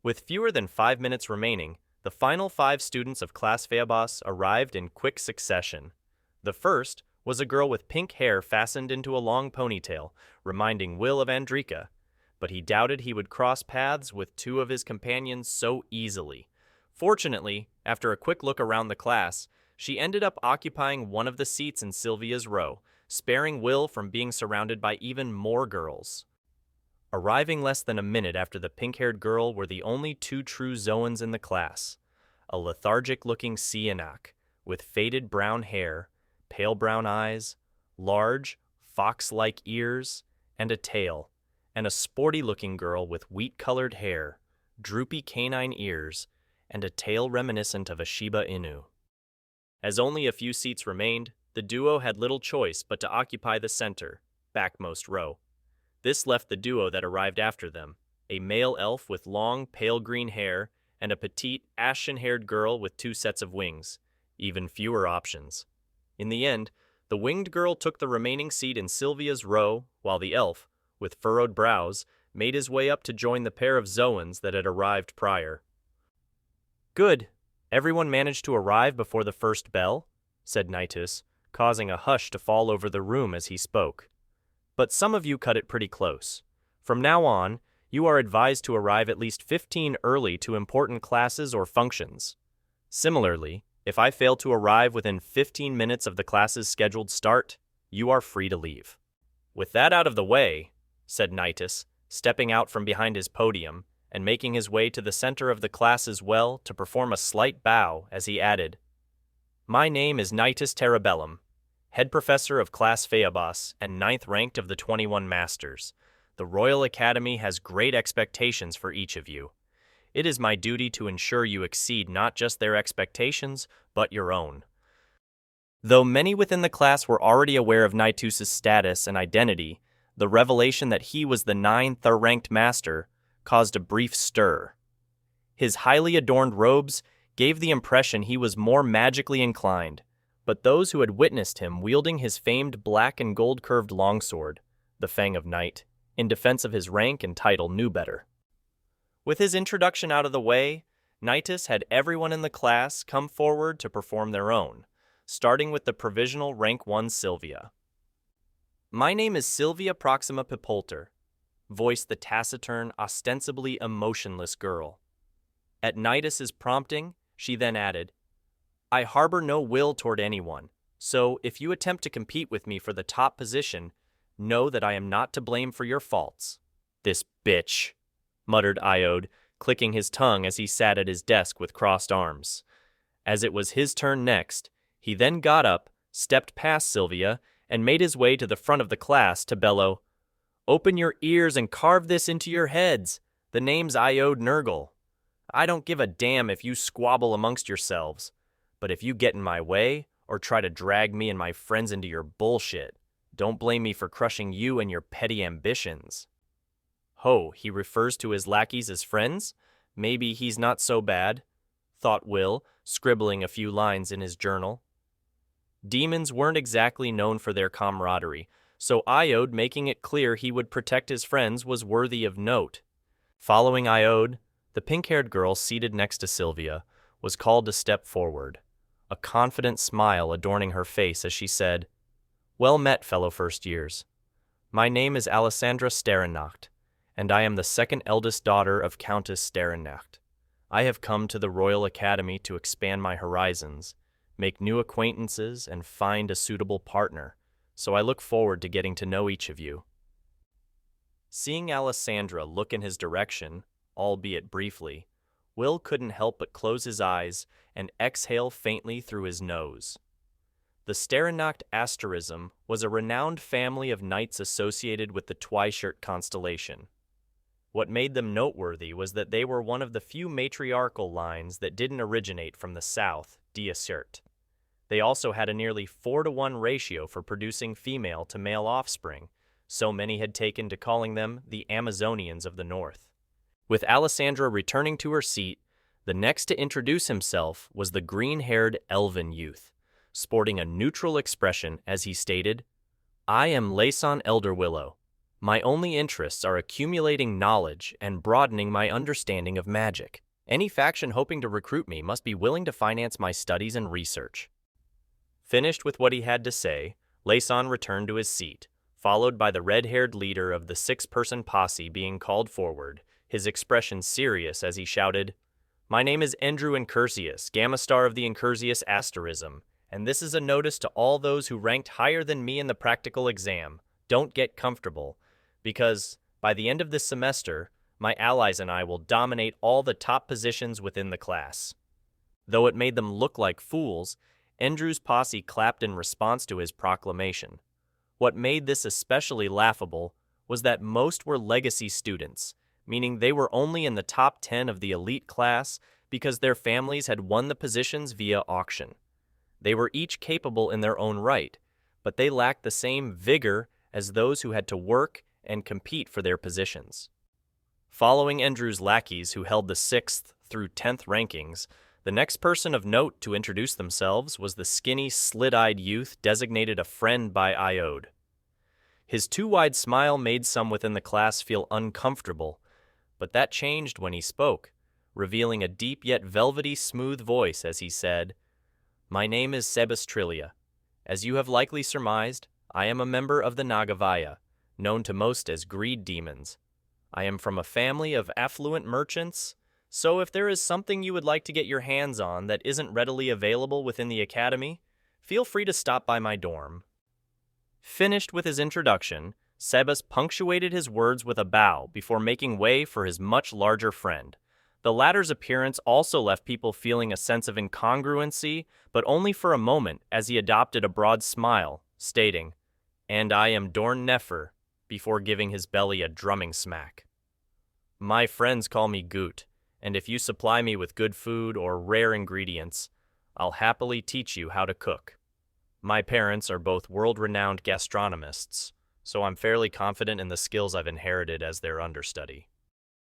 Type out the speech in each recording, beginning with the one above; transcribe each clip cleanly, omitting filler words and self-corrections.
With fewer than 5 minutes remaining, the final 5 students of Class Phaebos arrived in quick succession. The first was a girl with pink hair fastened into a long ponytail, reminding Will of Andrika, but he doubted he would cross paths with 2 of his companions so easily. Fortunately, after a quick look around the class, she ended up occupying one of the seats in Sylvia's row, sparing Will from being surrounded by even more girls. Arriving less than a minute after the pink-haired girl were the only 2 true Zoans in the class, a lethargic-looking Sianak with faded brown hair, pale brown eyes, large, fox-like ears, and a tail, and a sporty-looking girl with wheat-colored hair, droopy canine ears, and a tail reminiscent of a Shiba Inu. As only a few seats remained, the duo had little choice but to occupy the center, backmost row. This left the duo that arrived after them, a male elf with long, pale green hair, and a petite, ashen-haired girl with 2 sets of wings, even fewer options. In the end, the winged girl took the remaining seat in Sylvia's row, while the elf, with furrowed brows, made his way up to join the pair of Zoans that had arrived prior. "Good. Everyone managed to arrive before the first bell?" said Nitus, causing a hush to fall over the room as he spoke. "But some of you cut it pretty close. From now on, you are advised to arrive at least 15 early to important classes or functions. Similarly, if I fail to arrive within 15 minutes of the class's scheduled start, you are free to leave." "With that out of the way," said Nitus, stepping out from behind his podium and making his way to the center of the class as well to perform a slight bow as he added, "My name is Nitus Terrabellum, head professor of Class Phaebos and 9th ranked of the 21 Masters. The Royal Academy has great expectations for each of you. It is my duty to ensure you exceed not just their expectations, but your own." Though many within the class were already aware of Nitus's status and identity, the revelation that he was the 9th ranked master caused a brief stir. His highly adorned robes gave the impression he was more magically inclined, but those who had witnessed him wielding his famed black and gold-curved longsword, the Fang of Night, in defense of his rank and title knew better. With his introduction out of the way, Nitus had everyone in the class come forward to perform their own, starting with the provisional rank 1 Sylvia. "My name is Sylvia Proxima Pipolter," voiced the taciturn, ostensibly emotionless girl. At Nitus's prompting, she then added, "I harbor no will toward anyone, so if you attempt to compete with me for the top position, know that I am not to blame for your faults." "This bitch," muttered Iode, clicking his tongue as he sat at his desk with crossed arms. As it was his turn next, he then got up, stepped past Sylvia, and made his way to the front of the class to bellow, "Open your ears and carve this into your heads. The name's Iode Nurgle. I don't give a damn if you squabble amongst yourselves, but if you get in my way or try to drag me and my friends into your bullshit, don't blame me for crushing you and your petty ambitions." Ho, he refers to his lackeys as friends? Maybe he's not so bad, thought Will, scribbling a few lines in his journal. Demons weren't exactly known for their camaraderie, so Iode making it clear he would protect his friends was worthy of note. Following Iode, the pink-haired girl seated next to Sylvia was called to step forward, a confident smile adorning her face as she said, "Well met, fellow first years. My name is Alessandra Sterennacht, and I am the 2nd eldest daughter of Countess Sterennacht. I have come to the Royal Academy to expand my horizons, make new acquaintances, and find a suitable partner, so I look forward to getting to know each of you." Seeing Alessandra look in his direction, albeit briefly, Will couldn't help but close his eyes and exhale faintly through his nose. The Sterennacht asterism was a renowned family of knights associated with the Twishirt constellation. What made them noteworthy was that they were one of the few matriarchal lines that didn't originate from the south, Diasirt. They also had a nearly 4-to-1 ratio for producing female to male offspring, so many had taken to calling them the Amazonians of the North. With Alessandra returning to her seat, the next to introduce himself was the green-haired elven youth, sporting a neutral expression as he stated, "I am Layson Elderwillow, My only interests are accumulating knowledge and broadening my understanding of magic. Any faction hoping to recruit me must be willing to finance my studies and research." Finished with what he had to say, Laysan returned to his seat, followed by the red-haired leader of the six-person posse being called forward, his expression serious as he shouted, "My name is Andrew Incursius, Gamma Star of the Incursius Asterism, and this is a notice to all those who ranked higher than me in the practical exam. Don't get comfortable, because by the end of this semester, my allies and I will dominate all the top positions within the class." Though it made them look like fools, Andrew's posse clapped in response to his proclamation. What made this especially laughable was that most were legacy students, meaning they were only in the top 10 of the elite class because their families had won the positions via auction. They were each capable in their own right, but they lacked the same vigor as those who had to work and compete for their positions. Following Andrew's lackeys who held the 6th through 10th rankings, the next person of note to introduce themselves was the skinny, slit-eyed youth designated a friend by Iode. His too wide smile made some within the class feel uncomfortable, but that changed when he spoke, revealing a deep yet velvety smooth voice as he said, "My name is Sebastrilia. As you have likely surmised, I am a member of the Nagavaya, known to most as greed demons. I am from a family of affluent merchants, so if there is something you would like to get your hands on that isn't readily available within the academy, feel free to stop by my dorm." Finished with his introduction, Sebas punctuated his words with a bow before making way for his much larger friend. The latter's appearance also left people feeling a sense of incongruency, but only for a moment as he adopted a broad smile, stating, "And I am Dorn Nefer," before giving his belly a drumming smack. "My friends call me Goot, and if you supply me with good food or rare ingredients, I'll happily teach you how to cook. My parents are both world-renowned gastronomists, so I'm fairly confident in the skills I've inherited as their understudy."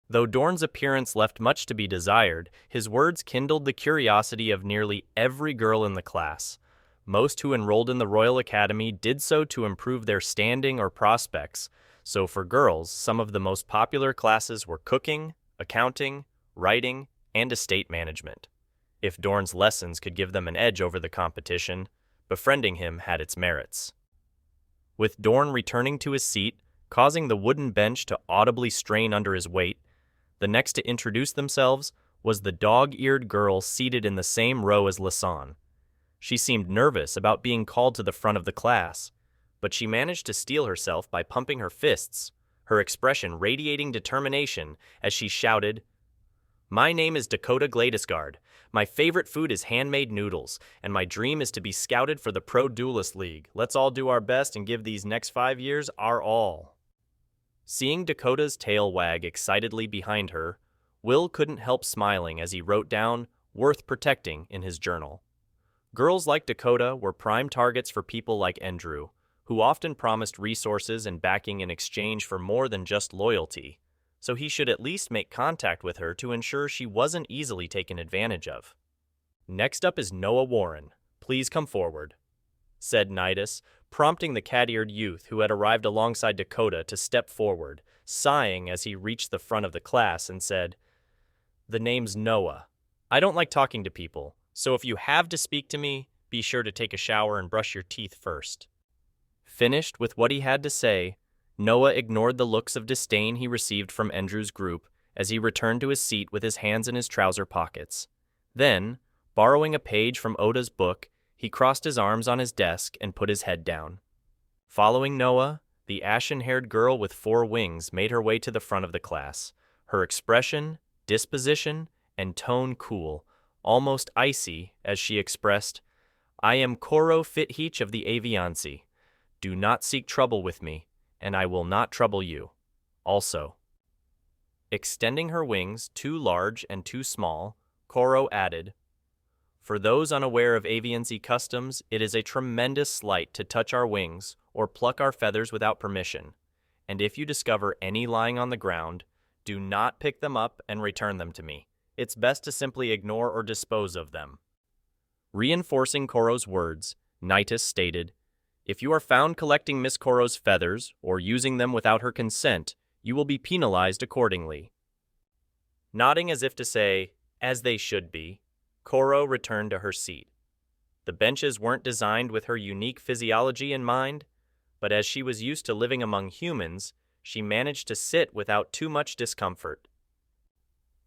Though Dorn's appearance left much to be desired, his words kindled the curiosity of nearly every girl in the class. Most who enrolled in the Royal Academy did so to improve their standing or prospects, so for girls, some of the most popular classes were cooking, accounting, writing, and estate management. If Dorn's lessons could give them an edge over the competition, befriending him had its merits. With Dorn returning to his seat, causing the wooden bench to audibly strain under his weight, the next to introduce themselves was the dog-eared girl seated in the same row as Laysan. She seemed nervous about being called to the front of the class, but she managed to steel herself by pumping her fists, her expression radiating determination as she shouted, "My name is Dakota Gladysgard. My favorite food is handmade noodles, and my dream is to be scouted for the Pro Duelist League. Let's all do our best and give these next 5 years our all." Seeing Dakota's tail wag excitedly behind her, Will couldn't help smiling as he wrote down, "worth protecting," in his journal. Girls like Dakota were prime targets for people like Andrew, who often promised resources and backing in exchange for more than just loyalty, so he should at least make contact with her to ensure she wasn't easily taken advantage of. "Next up is Noah Warren. Please come forward," said Nidus, prompting the cat-eared youth who had arrived alongside Dakota to step forward, sighing as he reached the front of the class and said, "The name's Noah. I don't like talking to people, so if you have to speak to me, be sure to take a shower and brush your teeth first." Finished with what he had to say, Noah ignored the looks of disdain he received from Andrew's group as he returned to his seat with his hands in his trouser pockets. Then, borrowing a page from Oda's book, he crossed his arms on his desk and put his head down. Following Noah, the ashen-haired girl with 4 wings made her way to the front of the class, her expression, disposition, and tone cool, almost icy, as she expressed, "I am Koro Fitheach of the Aviancy. Do not seek trouble with me, and I will not trouble you. Also." Extending her wings, too large and too small, Koro added, "For those unaware of Aviancy customs, it is a tremendous slight to touch our wings or pluck our feathers without permission, and if you discover any lying on the ground, do not pick them up and return them to me. It's best to simply ignore or dispose of them." Reinforcing Koro's words, Nidus stated, If you are found collecting Miss Koro's feathers or using them without her consent, you will be penalized accordingly." Nodding as if to say, "As they should be," Koro returned to her seat. The benches weren't designed with her unique physiology in mind, but as she was used to living among humans, she managed to sit without too much discomfort.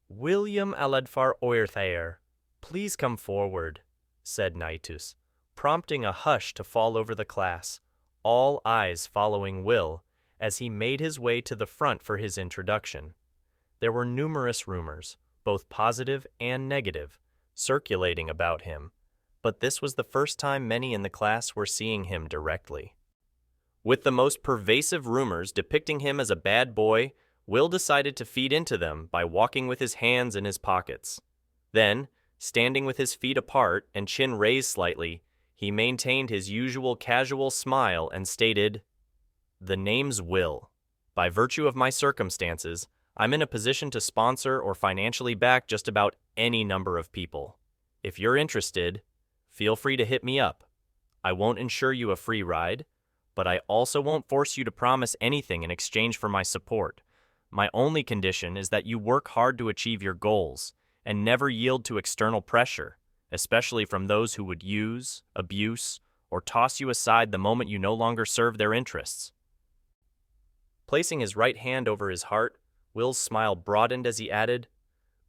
"William Aladfar Oerthayer, please come forward," said Naitus, prompting a hush to fall over the class, all eyes following Will as he made his way to the front for his introduction. There were numerous rumors, both positive and negative, circulating about him, but this was the first time many in the class were seeing him directly. With the most pervasive rumors depicting him as a bad boy, Will decided to feed into them by walking with his hands in his pockets. Then, standing with his feet apart and chin raised slightly, he maintained his usual casual smile and stated, "The name's Will. By virtue of my circumstances, I'm in a position to sponsor or financially back just about any number of people. If you're interested, feel free to hit me up. I won't insure you a free ride, but I also won't force you to promise anything in exchange for my support. My only condition is that you work hard to achieve your goals and never yield to external pressure, especially from those who would use, abuse, or toss you aside the moment you no longer serve their interests." Placing his right hand over his heart, Will's smile broadened as he added,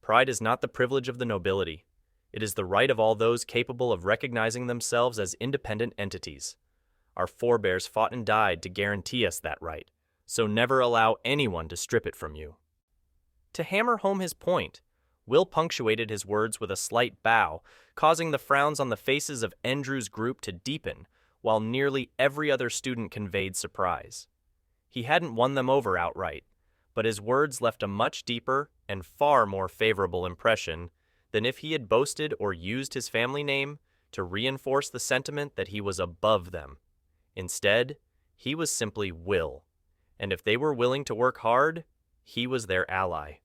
"Pride is not the privilege of the nobility. It is the right of all those capable of recognizing themselves as independent entities. Our forebears fought and died to guarantee us that right, so never allow anyone to strip it from you." To hammer home his point, Will punctuated his words with a slight bow, causing the frowns on the faces of Andrew's group to deepen, while nearly every other student conveyed surprise. He hadn't won them over outright, but his words left a much deeper and far more favorable impression than if he had boasted or used his family name to reinforce the sentiment that he was above them. Instead, he was simply Will, and if they were willing to work hard, he was their ally.